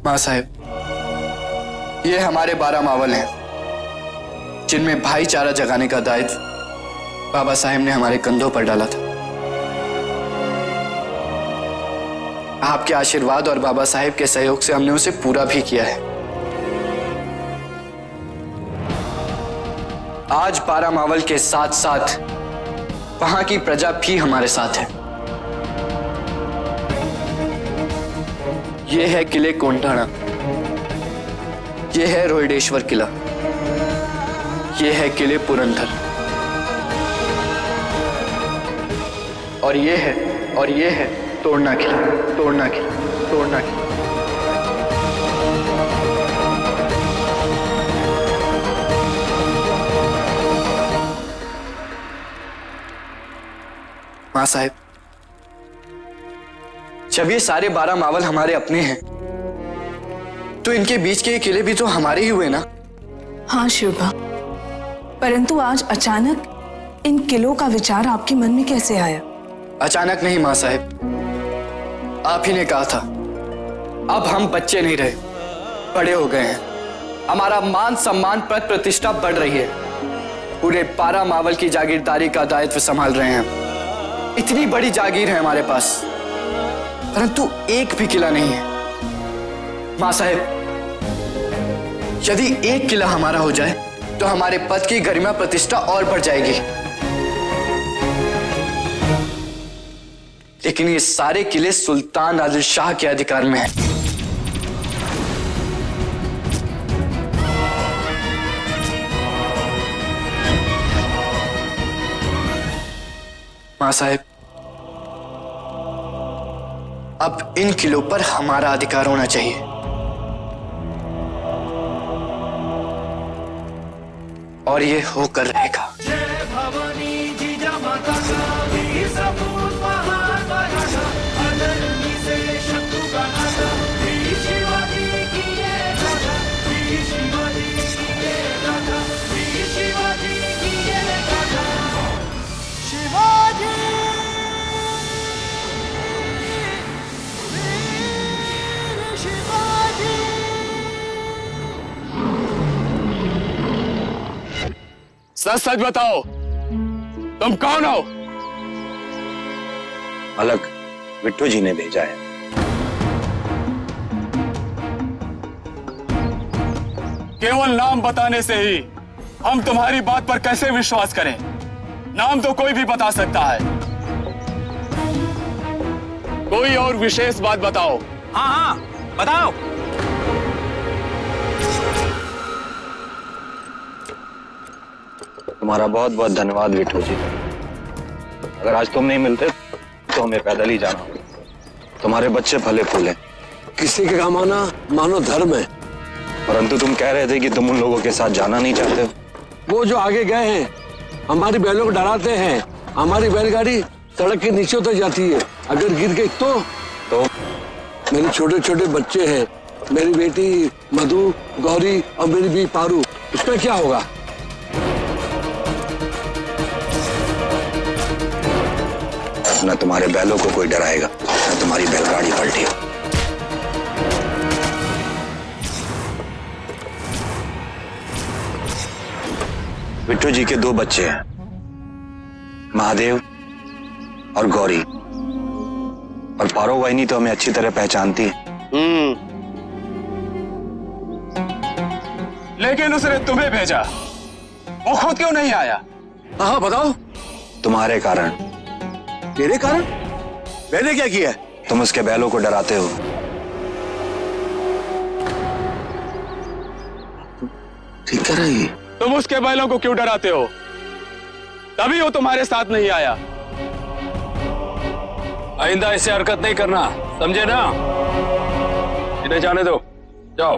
मां साहब, ये हमारे 12 मावल हैं, जिनमें भाईचारा जगाने का दायित्व बाबा साहेब ने हमारे कंधों पर डाला था। आपके आशीर्वाद और बाबा साहेब के सहयोग से हमने उसे पूरा भी किया है। आज 12 मावल के साथ साथ वहां की प्रजा भी हमारे साथ है। यह है किले कोंढाणा, यह है रोहिडेश्वर किला, यह है किले पुरंदर, और यह है तोड़ना किला, तोड़ना किला, तोड़ना किला। मां साहब, जब ये सारे 12 मावल हमारे अपने हैं, तो इनके बीच के ये किले भी तो हमारे ही हुए ना। हाँ शिवबा, परंतु आज अचानक इन किलों का विचार आपके मन में कैसे आया? अचानक नहीं मां साहब, आप ही ने कहा था। अब हम बच्चे नहीं रहे, बड़े हो गए हैं। हमारा मान सम्मान पद प्रतिष्ठा बढ़ रही है। पूरे 12 मावल की जागीरदारी का दायित्व संभाल रहे हैं। इतनी बड़ी जागीर है हमारे पास, परंतु एक भी किला नहीं है। मां साहब, यदि एक किला हमारा हो जाए तो हमारे पद की गरिमा प्रतिष्ठा और बढ़ जाएगी। लेकिन ये सारे किले सुल्तान आदिल शाह के अधिकार में हैं। मां साहब, अब इन किलों पर हमारा अधिकार होना चाहिए। और ये होकर रहेगा। सच सच बताओ, तुम कौन हो? अलग विट्ठू जी ने भेजा है। केवल नाम बताने से ही हम तुम्हारी बात पर कैसे विश्वास करें? नाम तो कोई भी बता सकता है। कोई और विशेष बात बताओ। हाँ हाँ बताओ। तुम्हारा बहुत बहुत धन्यवाद विट्ठू जी। अगर आज तुम नहीं मिलते तो हमें पैदल ही जाना होगा। तुम्हारे बच्चे फले फूले, किसी के काम आना मानो धर्म है। परंतु तुम कह रहे थे कि तुम उन लोगों के साथ जाना नहीं चाहते। वो जो आगे गए हैं हमारी बैलों को डराते हैं। हमारी बैलगाड़ी सड़क के नीचे उतर जाती है, अगर गिर गई तो मेरे छोटे छोटे बच्चे हैं, मेरी बेटी मधु, गौरी और मेरी बी पारू, उसका क्या होगा? न तुम्हारे बैलों को कोई डराएगा, न तुम्हारी बैलगाड़ी पलटी। विट्ठू जी के 2 बच्चे हैं, महादेव और गौरी। और पारो वाहिनी तो हमें अच्छी तरह पहचानती है। लेकिन उसने तुम्हें भेजा, वो खुद क्यों नहीं आया? हाँ बताओ। तुम्हारे कारण। मेरे कारण? मैंने क्या किया? तुम उसके बैलों को डराते हो। ठीक कह रही है। तुम उसके बैलों को क्यों डराते हो? तभी वो तुम्हारे साथ नहीं आया। आइंदा ऐसे हरकत नहीं करना, समझे ना? इन्हें जाने दो, जाओ।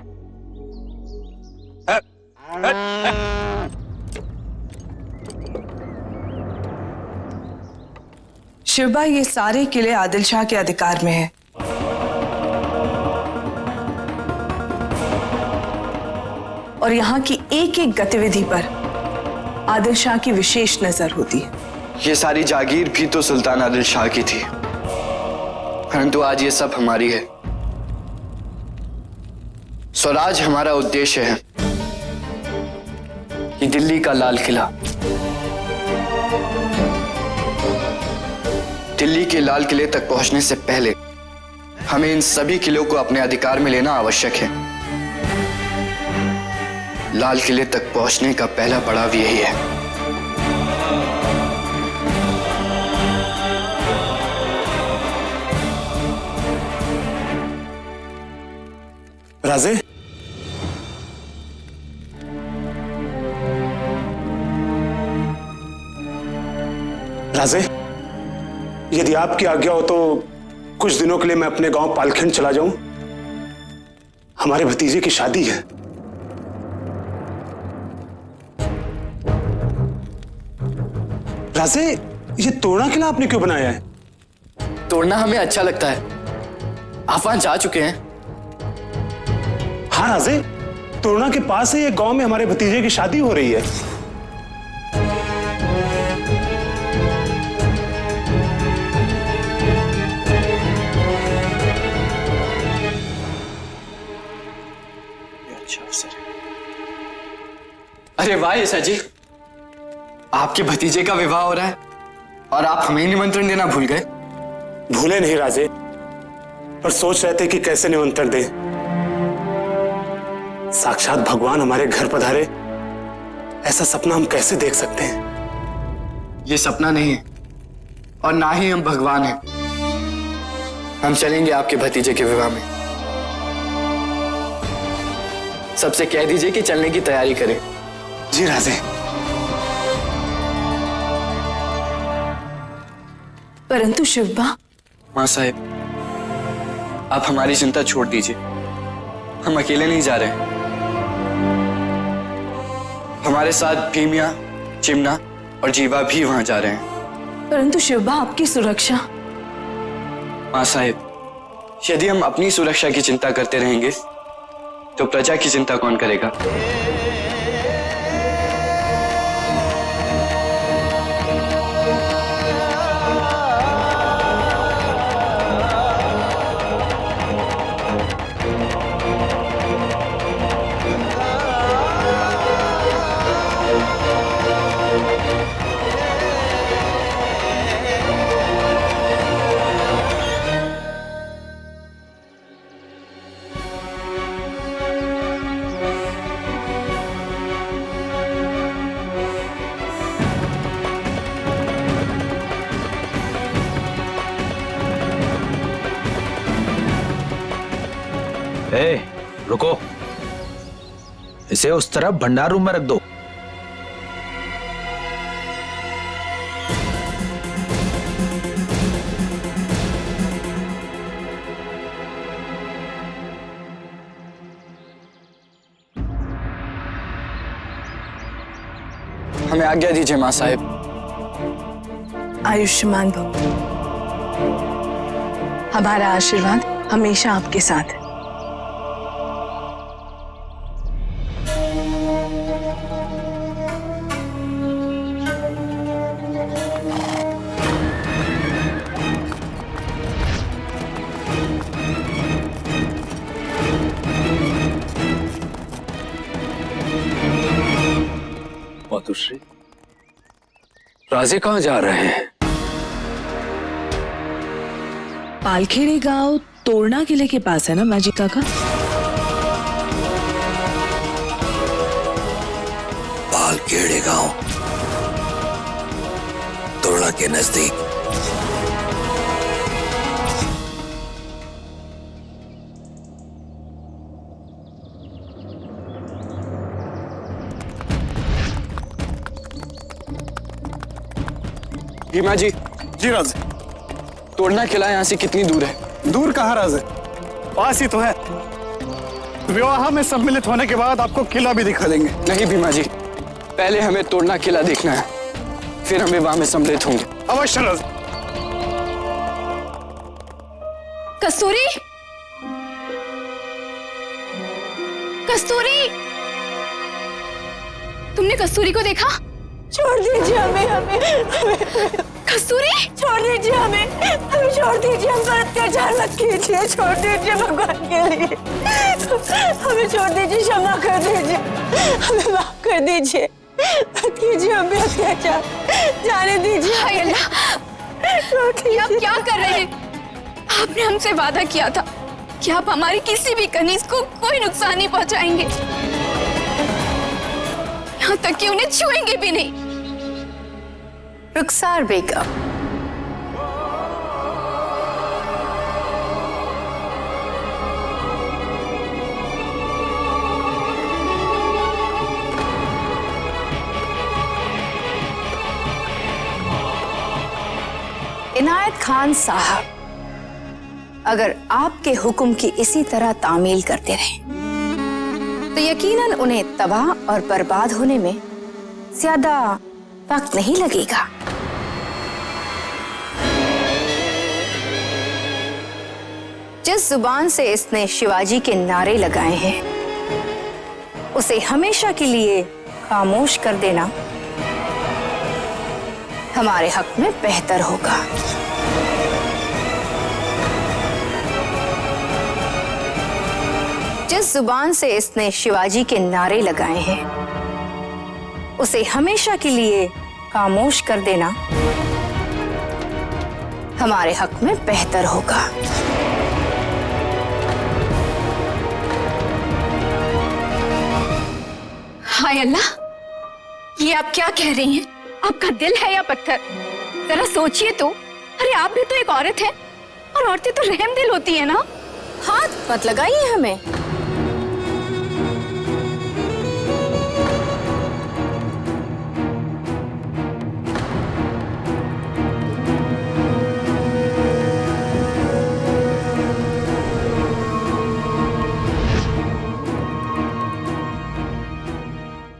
शिवबा, ये सारे किले आदिल शाह के अधिकार में हैं। और यहाँ की एक एक गतिविधि पर आदिल शाह की विशेष नजर होती है। ये सारी जागीर भी तो सुल्तान आदिल शाह की थी, परंतु आज ये सब हमारी है। स्वराज हमारा उद्देश्य है कि दिल्ली का लाल किला, दिल्ली के लाल किले तक पहुंचने से पहले हमें इन सभी किलों को अपने अधिकार में लेना आवश्यक है। लाल किले तक पहुंचने का पहला पड़ाव यही है। राजे, राजे, यदि आपकी आज्ञा हो तो कुछ दिनों के लिए मैं अपने गांव पालखंड चला जाऊं। हमारे भतीजे की शादी है। राजे, ये तोड़ना किला आपने क्यों बनाया है? तोड़ना हमें अच्छा लगता है। आप वहां जा चुके हैं? हाँ राजे, तोड़ना के पास ही एक गांव में हमारे भतीजे की शादी हो रही है। अरे वाह ईसा जी, आपके भतीजे का विवाह हो रहा है और आप हमें निमंत्रण देना भूल गए। भूले नहीं राजे, पर सोच रहे थे कि कैसे निमंत्रण दें। साक्षात भगवान हमारे घर पधारे, ऐसा सपना हम कैसे देख सकते हैं? ये सपना नहीं है और ना ही हम भगवान हैं। हम चलेंगे आपके भतीजे के विवाह में। सबसे कह दीजिए कि चलने की तैयारी करें। जी राजे। परंतु शिवबा। मां साहेब, आप हमारी चिंता छोड़ दीजिए। हम अकेले नहीं जा रहे हैं। हमारे साथ भीमिया, चिमना और जीवा भी वहां जा रहे हैं। परंतु शिवबा, आपकी सुरक्षा। मां साहेब, यदि हम अपनी सुरक्षा की चिंता करते रहेंगे तो प्रजा की चिंता कौन करेगा? ए, रुको। इसे उस तरफ भंडार रूम में रख दो। हमें आज्ञा दीजिए मां साहेब। आयुष्मान भव। हमारा आशीर्वाद हमेशा आपके साथ है। मातुश्री, राजे कहाँ जा रहे हैं? पालखेड़े गांव तोड़ना किले के पास है ना माजी काका? पालखेड़े गांव तोड़ना के नजदीक। भीमा जी। जी राजे। तोड़ना किला यहाँ से कितनी दूर है? दूर कहाँ राजे, पास ही तो है। विवाह में सम्मिलित होने के बाद आपको किला भी दिखा देंगे। नहीं भीमा जी, पहले हमें तोड़ना किला देखना है, फिर हमें वहां में सम्मिलित होंगे। अवश्य राजे। कस्तूरी, कस्तूरी, तुमने कस्तूरी को देखा? छोड़ दीजिए हमें। कस्तूरी छोड़ दीजिए हमें छोड़ दीजिए, हम पर अत्याचार मत कीजिए, छोड़ दीजिए भगवान के लिए, हमें छोड़ दीजिए, क्षमा कर दीजिए, हमें माफ कर दीजिए, मत कीजिए हम पे अत्याचार, जाने दीजिए। हाय अल्लाह, आप क्या कर रहे हैं? आपने हमसे वादा किया था कि आप हमारी किसी भी कनीज को कोई नुकसान नहीं पहुंचाएंगे, यहाँ तक कि उन्हें छुएंगे भी नहीं। रुखसार बेगम, इनायत खान साहब अगर आपके हुक्म की इसी तरह तामील करते रहे तो यकीनन उन्हें तबाह और बर्बाद होने में ज्यादा वक्त नहीं लगेगा। जिस जुबान से इसने शिवाजी के नारे लगाए हैं उसे हमेशा के लिए खामोश कर देना हमारे हक में बेहतर होगा। जिस जुबान से इसने शिवाजी के नारे लगाए हैं उसे हमेशा के लिए खामोश कर देना हमारे हक में बेहतर होगा। हाय अल्लाह, ये आप क्या कह रही हैं? आपका दिल है या पत्थर? जरा सोचिए तो। अरे आप भी तो एक औरत है और औरतें तो रहम दिल होती है ना। हाथ मत लगाइए हमें।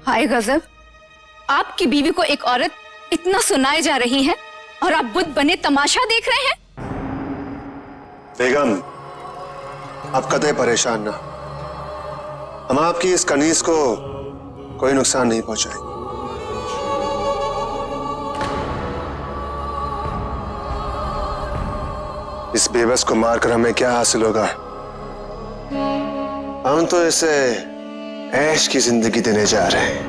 हाय गजब, आपकी बीवी को एक औरत इतना सुनाई जा रही है और आप बुत बने तमाशा देख रहे हैं। बेगम, आप कतई परेशान ना, हम आपकी इस कनीज को कोई नुकसान नहीं पहुंचाएंगे। इस बेबस को मारकर हमें क्या हासिल होगा? हम तो इसे ऐश की जिंदगी देने जा रहे हैं।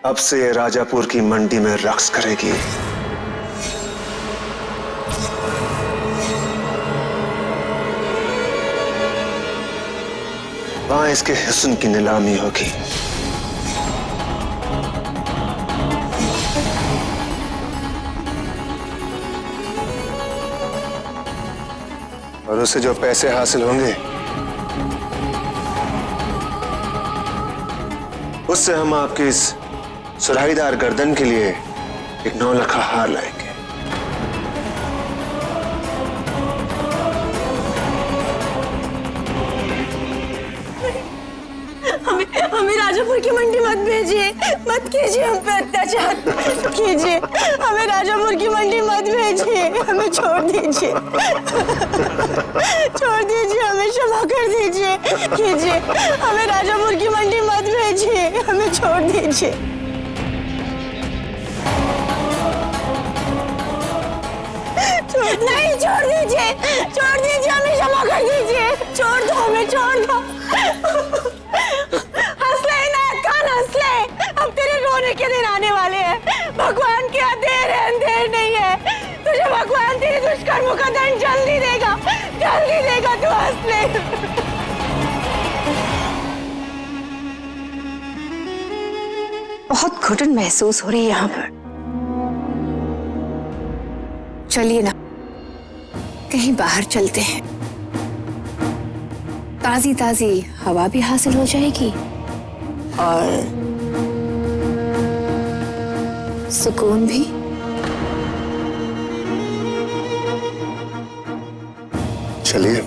अब से ये राजापुर की मंडी में रक्स करेगी। वहां इसके हुस्न की नीलामी होगी। और उसे जो पैसे हासिल होंगे उससे हम आपकी इस सुराहीदार गर्दन के लिए एक 9 लाख हार लाएंगे। हमें राजापुर की मंडी मत भेजिए, मत कीजिए हम पे अत्याचार कीजिए, हमें राजापुर की मंडी मत भेजिए, हमें छोड़ दीजिए, छोड़ दीजिए, हमें क्षमा कर दीजिए, कीजिए, हमें राजापुर की मंडी मत भेजिए, हमें छोड़ दीजिए। नहीं, छोड़ दीजिए, छोड़ दीजिए, हमें क्षमा कर दीजिए, छोड़ दो हमें, छोड़ दो। हंसले इनायत खान, हंसले, अब तेरे रोने के दिन आने वाले हैं। भगवान क्या देर है, अंधेर नहीं है। तुझे भगवान तेरे दुष्कर्मों का दंड जल्दी देगा, जल्दी देगा। तू हंसले। बहुत घुटन महसूस हो रही है यहाँ पर। चलिए ना, कहीं बाहर चलते हैं, ताजी ताजी हवा भी हासिल हो जाएगी और सुकून भी। चलिए।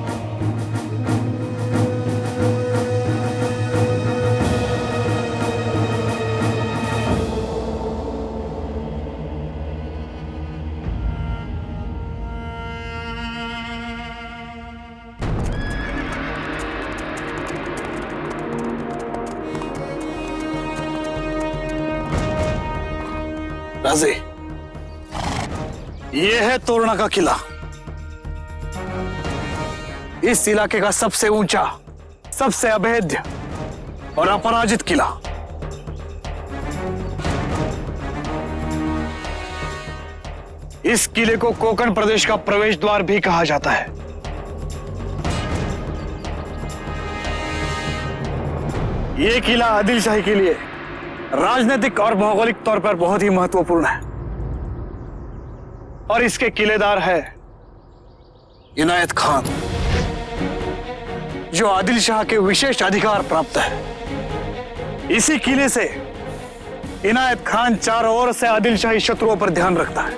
राजे, ये है तोरणा का किला। इस इलाके का सबसे ऊंचा, सबसे अभेद्य और अपराजित किला। इस किले को कोंकण प्रदेश का प्रवेश द्वार भी कहा जाता है। यह किला आदिल शाही के लिए राजनीतिक और भौगोलिक तौर पर बहुत ही महत्वपूर्ण है और इसके किलेदार है इनायत खान, जो आदिल शाह के विशेष अधिकार प्राप्त है। इसी किले से इनायत खान चारों ओर से आदिल शाही शत्रुओं पर ध्यान रखता है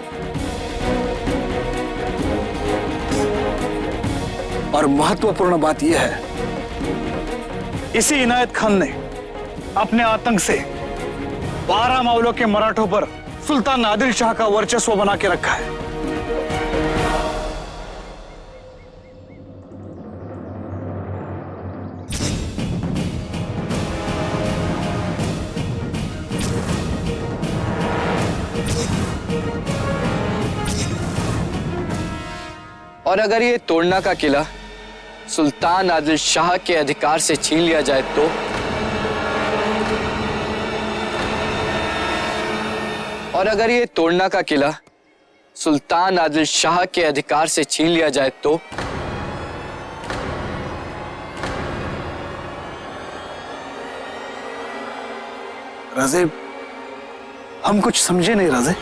और महत्वपूर्ण बात यह है, इसी इनायत खान ने अपने आतंक से 12 मावलों के मराठों पर सुल्तान आदिल शाह का वर्चस्व बना के रखा है। और अगर ये तोड़ना का किला सुल्तान आदिल शाह के अधिकार से छीन लिया जाए तो? और अगर ये तोड़ना का किला सुल्तान आदिल शाह के अधिकार से छीन लिया जाए तो? राजे, हम कुछ समझे नहीं राजे।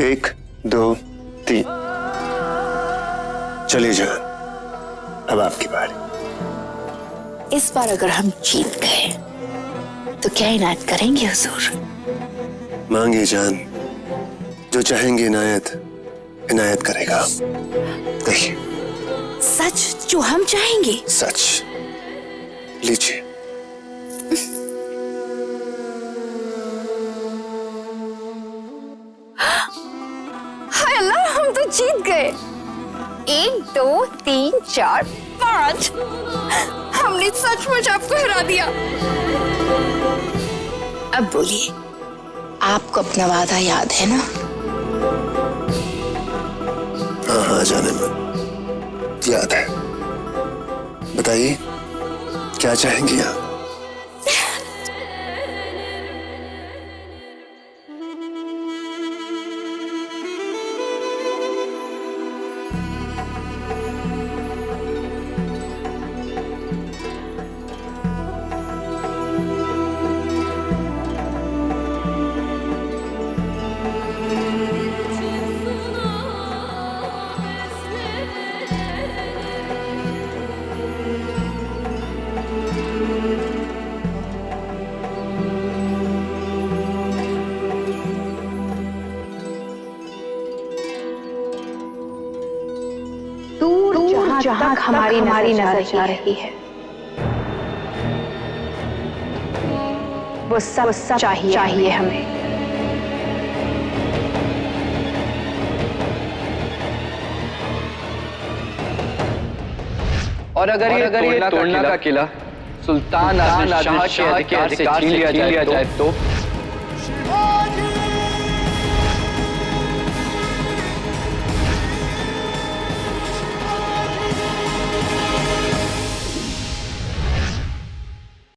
एक, दो, तीन। चलिए जान, अब आपकी बारी। इस बार अगर हम जीत गए तो क्या इनायत करेंगे हुजूर? मांगिए जान, जो चाहेंगे इनायत करेगा। कहिए। सच जो हम चाहेंगे? सच। लीजिए। हाय अल्लाह, हम तो जीत गए। 1, 2, 3, 4, 5। हमने सचमुच आपको हरा दिया। अब बोलिए, आपको अपना वादा याद है ना? हाँ हाँ जाने मन, याद है। बताइए, क्या चाहेंगी आप? जहां हमारी नजर जा रही है, वो सब चाहिए हमें। और अगर ये तोड़ना का किला सुल्तान आदिल शाह के अधिकार से छीन लिया जाए तो?